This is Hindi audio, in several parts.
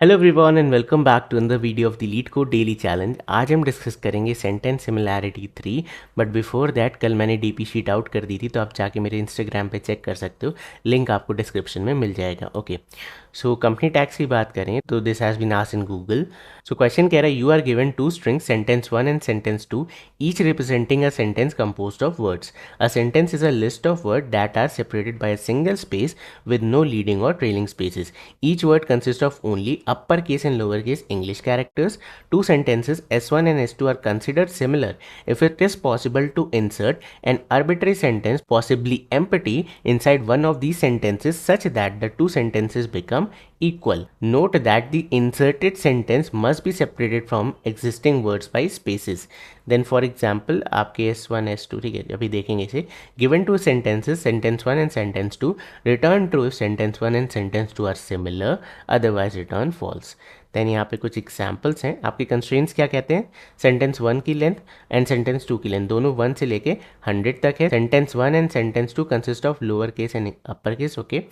Hello everyone and welcome back to another video of the LeetCode daily challenge. आज हम डिस्कस करेंगे sentence similarity 3। But before that कल मैंने डीपी शीट आउट कर दी थी, तो आप जाके मेरे इंस्टाग्राम पे चेक कर सकते हो। लिंक आपको डिस्क्रिप्शन में मिल जाएगा। ओके, सो कंपनी टैक्स की बात करें तो this has been asked in Google. So question कह रहा है you are given two strings sentence 1 and sentence 2 each representing a sentence composed of words. A sentence is a list of word that are separated by a single space with no leading or trailing spaces. Each word consists of only uppercase and lowercase English characters. Two sentences S1 and S2 are considered similar if it is possible to insert an arbitrary sentence, possibly empty, inside one of these sentences such that the two sentences become equal. Note that the inserted sentence must be separated from existing words by spaces. Then for example आपके S1 S2, ठीक है, अभी देखेंगे इसे। Given two sentences, sentence 1 and sentence 2, return true if sentence 1 and sentence 2 are similar, otherwise return false. Then यहाँ पे कुछ एग्जाम्पल्स हैं। आपके कंस्ट्रेंट्स क्या कहते हैं? सेंटेंस 1 की लेंथ एंड सेंटेंस 2 की लेंथ दोनों 1 से लेके 100 तक है। Sentence 1 and sentence 2 consist of lower case and upper case, okay,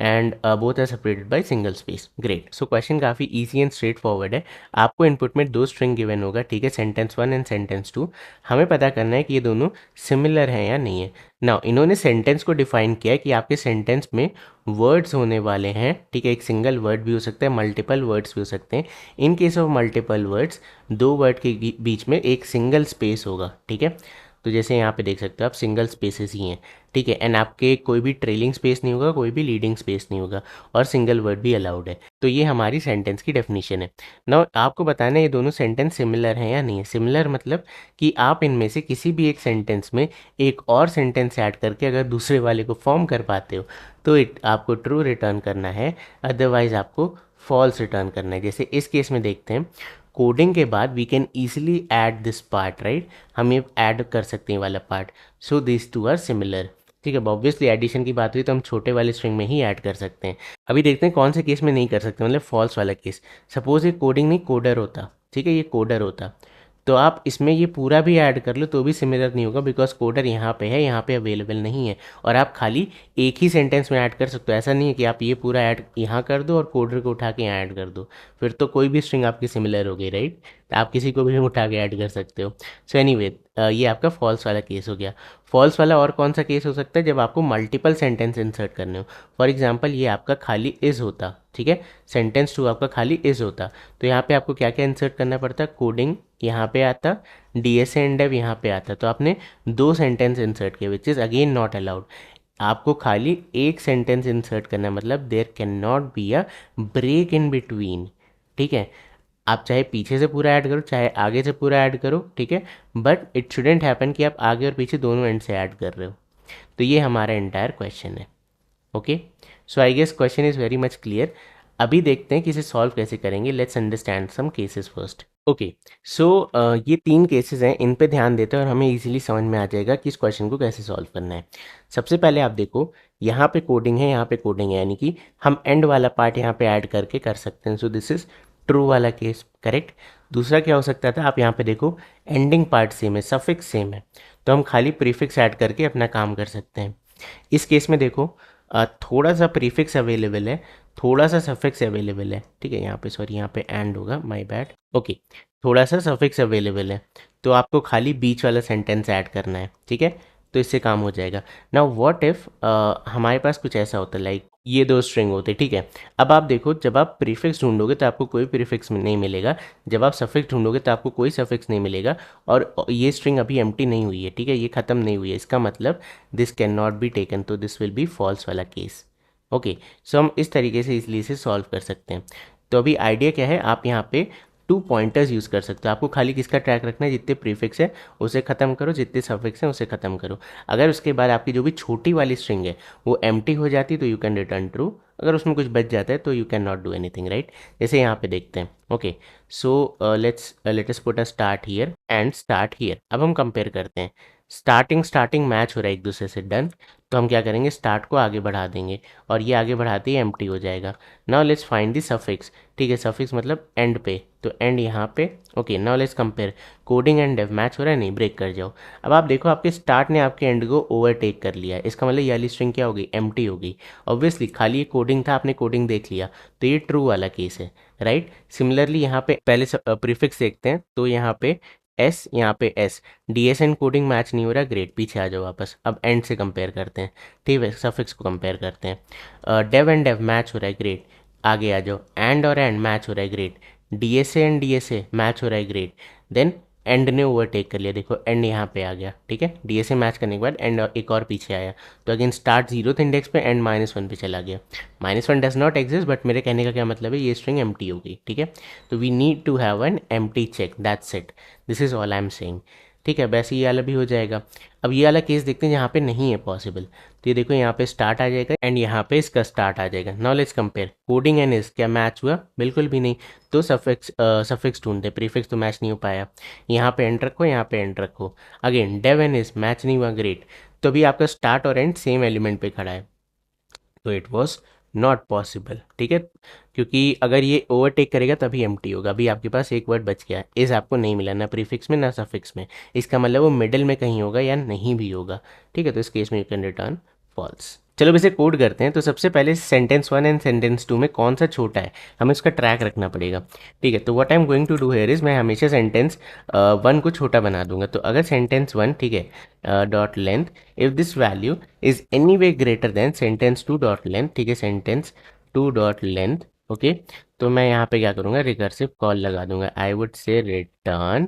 and both are separated by single space. Great. So question काफ़ी ईजी एंड स्ट्रेट फॉरवर्ड है। आपको इनपुट में दो स्ट्रिंग गिवन होगा, ठीक है, सेंटेंस 1 एंड सेंटेंस 2। हमें पता करना है कि ये दोनों सिमिलर हैं या नहीं है। नाउ इन्होंने सेंटेंस को डिफाइन किया है कि आपके सेंटेंस में वर्ड्स होने वाले हैं, ठीक है। एक सिंगल वर्ड भी हो सकता है, मल्टीपल वर्ड्स भी हो सकते हैं। In case of multiple words, दो वर्ड के बीच में एक सिंगल स्पेस होगा, ठीक है। तो जैसे यहाँ पे देख सकते हो आप, सिंगल स्पेसेस ही हैं, ठीक है। एंड आपके कोई भी ट्रेलिंग स्पेस नहीं होगा, कोई भी लीडिंग स्पेस नहीं होगा, और सिंगल वर्ड भी अलाउड है। तो ये हमारी सेंटेंस की डेफिनेशन है। नाउ आपको बताना है ये दोनों सेंटेंस सिमिलर हैं या नहीं है। सिमिलर मतलब कि आप इनमें से किसी भी एक सेंटेंस में एक और सेंटेंस ऐड करके अगर दूसरे वाले को फॉर्म कर पाते हो तो आपको ट्रू रिटर्न करना है, अदरवाइज आपको फॉल्स रिटर्न करना है। जैसे इस केस में देखते हैं, कोडिंग के बाद we can easily add this part, right. हम ये ऐड कर सकते हैं वाला part. So this two are similar, ठीक है। ऑब्वियसली एडिशन की बात हुई तो हम छोटे वाले स्ट्रिंग में ही ऐड कर सकते हैं। अभी देखते हैं कौन से केस में नहीं कर सकते, मतलब फॉल्स वाला केस। सपोज ये कोडिंग नहीं, कोडर होता, ठीक है, ये कोडर होता, तो आप इसमें ये पूरा भी ऐड कर लो तो भी सिमिलर नहीं होगा, बिकॉज कोडर यहाँ पे है, यहाँ पे अवेलेबल नहीं है। और आप खाली एक ही सेंटेंस में ऐड कर सकते हो। ऐसा नहीं है कि आप ये पूरा ऐड यहाँ कर दो और कोडर को उठा के यहाँ ऐड कर दो, फिर तो कोई भी स्ट्रिंग आपकी सिमिलर हो गई, राइट। तो आप किसी को भी उठा के ऐड कर सकते हो। सो एनीवे, ये आपका फॉल्स वाला केस हो गया। फॉल्स वाला और कौन सा केस हो सकता है? जब आपको मल्टीपल सेंटेंस इंसर्ट करने हो। फॉर एग्जाम्पल ये आपका खाली इज होता, ठीक है, सेंटेंस 2 आपका खाली इज होता, तो यहाँ पे आपको क्या क्या इंसर्ट करना पड़ता? कोडिंग यहाँ पे आता, DSA एंड डेव यहाँ पे आता, तो आपने दो सेंटेंस इंसर्ट किए, which is again not allowed. आपको खाली एक सेंटेंस इंसर्ट करना है, मतलब there can not be a break in between, ठीक है। आप चाहे पीछे से पूरा ऐड करो, चाहे आगे से पूरा ऐड करो, ठीक है, बट इट शुडेंट हैपन कि आप आगे और पीछे दोनों एंड से ऐड कर रहे हो। तो ये हमारा एंटायर क्वेश्चन है। Okay, so I guess question is very much clear. अभी देखते हैं कि इसे सॉल्व कैसे करेंगे। Let's understand some cases first. Okay, so ये 3 केसेस हैं, इन पे ध्यान देते हैं और हमें इजीली समझ में आ जाएगा कि इस क्वेश्चन को कैसे सॉल्व करना है। सबसे पहले आप देखो, यहाँ पे कोडिंग है, यहाँ पे कोडिंग है, यानी कि हम एंड वाला पार्ट यहाँ पे ऐड करके कर सकते हैं। सो दिस इज ट्रू वाला केस, करेक्ट। दूसरा क्या हो सकता था? आप यहाँ पे देखो, एंडिंग पार्ट सेम है, सफिक्स सेम है, तो हम खाली प्रीफिक्स ऐड करके अपना काम कर सकते हैं। इस केस में देखो, थोड़ा सा प्रीफिक्स अवेलेबल है, थोड़ा सा सफिक्स अवेलेबल है, ठीक है। यहाँ पे सॉरी, यहाँ पे एंड होगा, माय बैड। ओके, थोड़ा सा सफिक्स अवेलेबल है, तो आपको खाली बीच वाला सेंटेंस ऐड करना है, ठीक है, तो इससे काम हो जाएगा। नाउ व्हाट इफ हमारे पास कुछ ऐसा होता है, लाइक ये दो स्ट्रिंग होते, ठीक है। अब आप देखो, जब आप प्रीफिक्स ढूंढोगे तो आपको कोई प्रीफिक्स नहीं मिलेगा, जब आप सफिक्स ढूंढोगे तो आपको कोई सफिक्स नहीं मिलेगा, और ये स्ट्रिंग अभी एम्प्टी नहीं हुई है, ठीक है, ये खत्म नहीं हुई है। इसका मतलब this can not be taken, तो दिस विल बी फॉल्स वाला केस। ओके, सो हम इस तरीके से इसलिए इसे सॉल्व कर सकते हैं। तो अभी आइडिया क्या है, आप यहाँ पे 2 पॉइंटर्स यूज़ कर सकते हो। आपको खाली किसका ट्रैक रखना है? जितने प्रीफिक्स है उसे ख़त्म करो, जितने सफिक्स हैं उसे ख़त्म करो। अगर उसके बाद आपकी जो भी छोटी वाली स्ट्रिंग है वो एम्प्टी हो जाती तो यू कैन रिटर्न ट्रू, अगर उसमें कुछ बच जाता है तो you can not do anything, right. जैसे यहाँ पे देखते हैं। Okay, so let us put a start here and start here. अब हम कंपेयर करते हैं। स्टार्टिंग मैच हो रहा है एक दूसरे से, डन। तो हम क्या करेंगे, स्टार्ट को आगे बढ़ा देंगे और ये आगे बढ़ाते ही एम्प्टी हो जाएगा। Now let's find the suffix. ठीक है, सफिक्स मतलब एंड पे, तो एंड यहाँ पे। Okay, now let's compare. Coding and dev match हो रहा है, नहीं, ब्रेक कर जाओ। अब आप देखो आपके स्टार्ट ने आपके एंड को ओवरटेक कर लिया है, इसका मतलब ये वाली स्ट्रिंग क्या हो गई, एम्प्टी हो गई। ऑब्वियसली खाली ये कोडिंग था, आपने कोडिंग देख लिया, तो ये ट्रू वाला केस है, राइट। सिमिलरली यहाँ पे पहले प्रीफिक्स देखते हैं, तो यहाँ पे एस, यहाँ पे एस, डीएसएन कोडिंग मैच नहीं हो रहा, ग्रेट, पीछे आ जाओ वापस। अब एंड से कंपेयर करते हैं, ठीक है, सफिक्स को कंपेयर करते हैं। डेव एंड डेव मैच हो रहा है, ग्रेट, आगे आ जाओ। एंड और एंड मैच हो रहा है, great. DSA and DSA match हो रहा है, ग्रेट। देन एंड ने ओवरटेक कर लिया, देखो एंड यहाँ पे आ गया, ठीक है, डीएसए मैच करने के बाद एंड एक और पीछे आया, तो अगेन स्टार्ट 0th इंडेक्स पे, एंड -1 पे चला गया। -1 डज नॉट एग्जिस्ट, बट मेरे कहने का क्या मतलब है, ये स्ट्रिंग एम्प्टी हो गई, ठीक है। तो we need to have an empty check, that's it, this is all I am saying. ठीक है, वैसे ये वाला भी हो जाएगा। अब ये वाला केस देखते हैं जहाँ पे नहीं है पॉसिबल, तो ये देखो यहाँ पे स्टार्ट आ जाएगा एंड यहाँ पे इसका स्टार्ट आ जाएगा। Now let's compare, coding and इस क्या मैच हुआ, बिल्कुल भी नहीं। तो सफिक्स ढूंढते, प्रीफिक्स तो मैच नहीं हो पाया। यहाँ पे एंड रखो, यहाँ पे एंड रखो। अगेन डेव एंड इस मैच नहीं हुआ, ग्रेट। तो अभी आपका स्टार्ट और एंड सेम एलिमेंट पे खड़ा है, तो इट वॉज नॉट पॉसिबल, ठीक है। क्योंकि अगर ये ओवरटेक करेगा तभी एम्प्टी होगा। अभी आपके पास एक वर्ड बच गया, इस आपको नहीं मिला ना प्रीफिक्स में ना सफिक्स में, इसका मतलब वो मिडिल में कहीं होगा या नहीं भी होगा, ठीक है। तो इस केस में यू कैन रिटर्न फॉल्स। चलो अब इसे कोड करते हैं। तो सबसे पहले सेंटेंस 1 एंड सेंटेंस 2 में कौन सा छोटा है, हमें इसका ट्रैक रखना पड़ेगा, ठीक है। तो what I am going to do here is, मैं हमेशा सेंटेंस 1 को छोटा बना दूंगा। तो अगर सेंटेंस 1, ठीक है, dot length, if this value is any way greater than sentence 2 dot length, ठीक है, सेंटेंस 2 डॉट लेंथ, ओके। तो मैं यहाँ पे क्या करूँगा, रिकर्सिव कॉल लगा दूंगा, I would say return,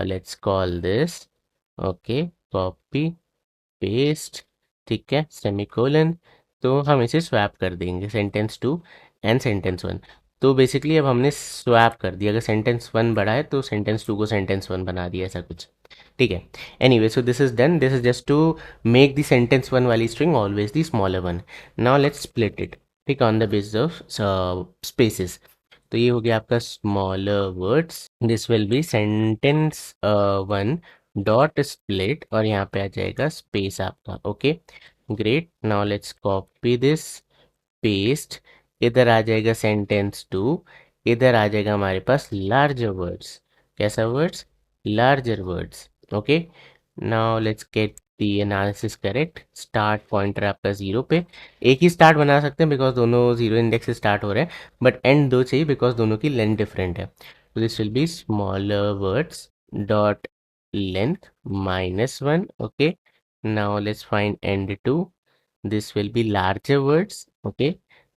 let's call this, okay, copy paste, ठीक है, सेमीकोलन। तो हम इसे स्वैप कर देंगे, सेंटेंस 2 एंड सेंटेंस 1। तो बेसिकली अब हमने स्वैप कर दिया, अगर सेंटेंस 1 बड़ा है तो सेंटेंस 2 को सेंटेंस 1 बना दिया, ऐसा कुछ, ठीक है। Anyway, so this is done, this is just to make the sentence 1 वाली string always the smaller one. Now let's split it, ठीक, on the basis of spaces. तो ये हो गया आपका smaller words, this will be sentence 1 dot split, और यहाँ पे आ जाएगा स्पेस आपका, okay, great. Now let's copy this, paste, इधर आ जाएगा सेंटेंस 2, इधर आ जाएगा हमारे पास लार्जर वर्ड्स, कैसा words, larger words, okay. Now let's get the analysis correct, start pointer आपका 0 पे, एक ही स्टार्ट बना सकते हैं बिकॉज दोनों 0 इंडेक्स से स्टार्ट हो रहे हैं, बट एंड 2 चाहिए बिकॉज दोनों की लेंथ डिफरेंट है। तो this will be smaller words dot length -1, okay. Now let's find end 2, this will be larger words, okay,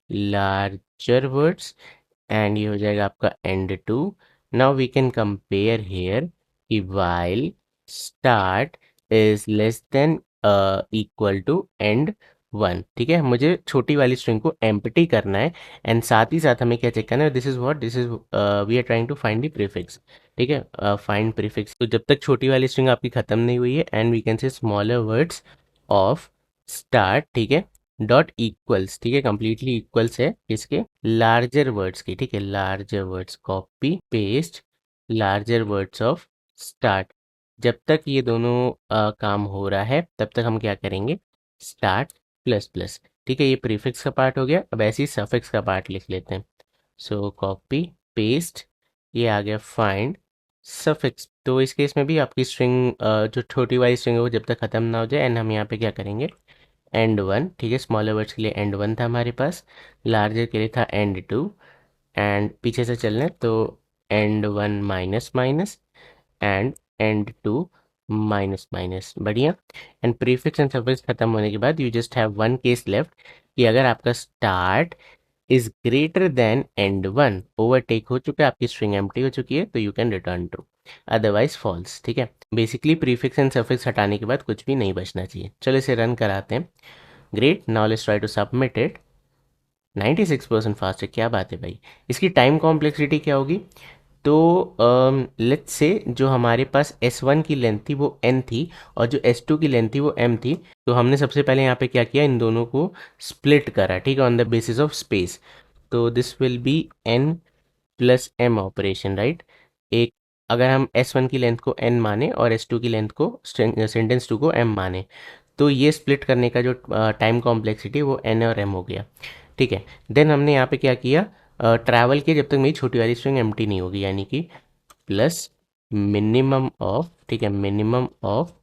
larger words, and ये हो जाएगा आपका end 2। now we can compare here कि while start is less than equal to end 1, ठीक है, मुझे छोटी वाली स्ट्रिंग को एम्प्टी करना है, एंड साथ ही साथ हमें क्या चेक करना है, this is what, this is we are trying to find the prefix, ठीक है, फाइंड प्रीफिक्स। तो जब तक छोटी वाली स्ट्रिंग आपकी खत्म नहीं हुई है, and we can say smaller words of start, ठीक है, डॉट इक्वल्स, ठीक है, कंप्लीटली इक्वल्स है किसके, लार्जर वर्ड्स की, ठीक है, larger words, copy paste larger words of start. जब तक ये दोनों काम हो रहा है तब तक हम क्या करेंगे, स्टार्ट प्लस प्लस, ठीक है, ये प्रीफिक्स का पार्ट हो गया। अब ऐसे ही सफिक्स का पार्ट लिख लेते हैं। सो कॉपी पेस्ट, ये आ गया फाइंड सफिक्स। तो इस केस में भी आपकी स्ट्रिंग जो छोटी वाली स्ट्रिंग है वो जब तक ख़त्म ना हो जाए, एंड हम यहाँ पे क्या करेंगे, एंड 1, ठीक है, स्मॉलर वर्ड्स के लिए एंड 1 था हमारे पास, लार्जर के लिए था एंड 2, एंड पीछे से चलना है तो and 1 minus minus, and and 2 minus minus, बढ़िया। एंड प्रीफिक्स एंड सफिक्स खत्म होने के बाद you just have one case left, कि अगर आपका start is greater than and 1, overtake हो चुका है, आपकी स्ट्रिंग एम्प्टी हो चुकी है, तो you can return true, otherwise false, ठीक है। बेसिकली प्रीफिक्स एंड सफिक्स हटाने के बाद कुछ भी नहीं बचना चाहिए। चलो इसे रन कराते हैं, great. Now let's try to submit it, 96% fast है, क्या बात है भाई। इसकी टाइम कॉम्प्लेक्सिटी क्या होगी, तो लेट्स से जो हमारे पास S1 की लेंथ थी वो n थी, और जो S2 की लेंथ थी वो m थी। तो हमने सबसे पहले यहाँ पे क्या किया, इन दोनों को स्प्लिट करा, ठीक है, on the basis of space. तो this will be n plus m operation, right. एक अगर हम S1 की लेंथ को n माने और S2 की लेंथ को सेंटेंस 2 को m माने, तो ये स्प्लिट करने का जो टाइम कॉम्प्लेक्सिटी वो n और m हो गया। ठीक है, देन हमने यहाँ पे क्या किया, ट्रैवल किया जब तक मेरी छोटी वाली स्ट्रिंग एम्प्टी नहीं होगी, यानी कि प्लस मिनिमम ऑफ, ठीक है, minimum of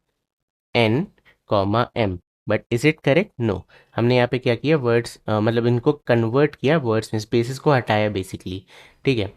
n comma m। But is it correct? No. हमने यहाँ पे क्या किया, वर्ड्स मतलब इनको कन्वर्ट किया वर्ड्स में, स्पेसेस को हटाया बेसिकली। ठीक है,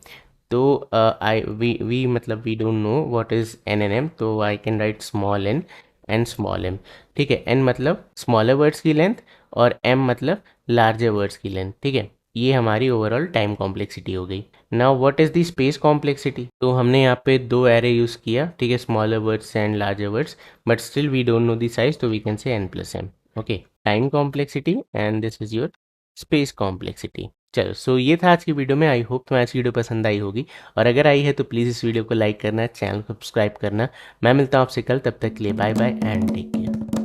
तो आई वी मतलब we don't know what is n n m, तो I can write small n and small m. ठीक है, एन मतलब स्मॉलर वर्ड्स की लेंथ और एम मतलब लार्जर वर्ड्स की लेंथ। ठीक है, ये हमारी ओवरऑल टाइम कॉम्प्लेक्सिटी हो गई। Now what is the space complexity? तो हमने यहाँ पे दो एरे यूज़ किया, ठीक है, smaller words and larger words, but still we don't know the size, तो we can say n plus m. Okay, time complexity and this is your space complexity. चलो, सो ये था आज की वीडियो में। आई होप तुम्हें आज की वीडियो पसंद आई होगी, और अगर आई है तो प्लीज़ इस वीडियो को लाइक करना, चैनल को सब्सक्राइब करना। मैं मिलता हूँ आपसे कल, तब तक के लिए bye bye and take care.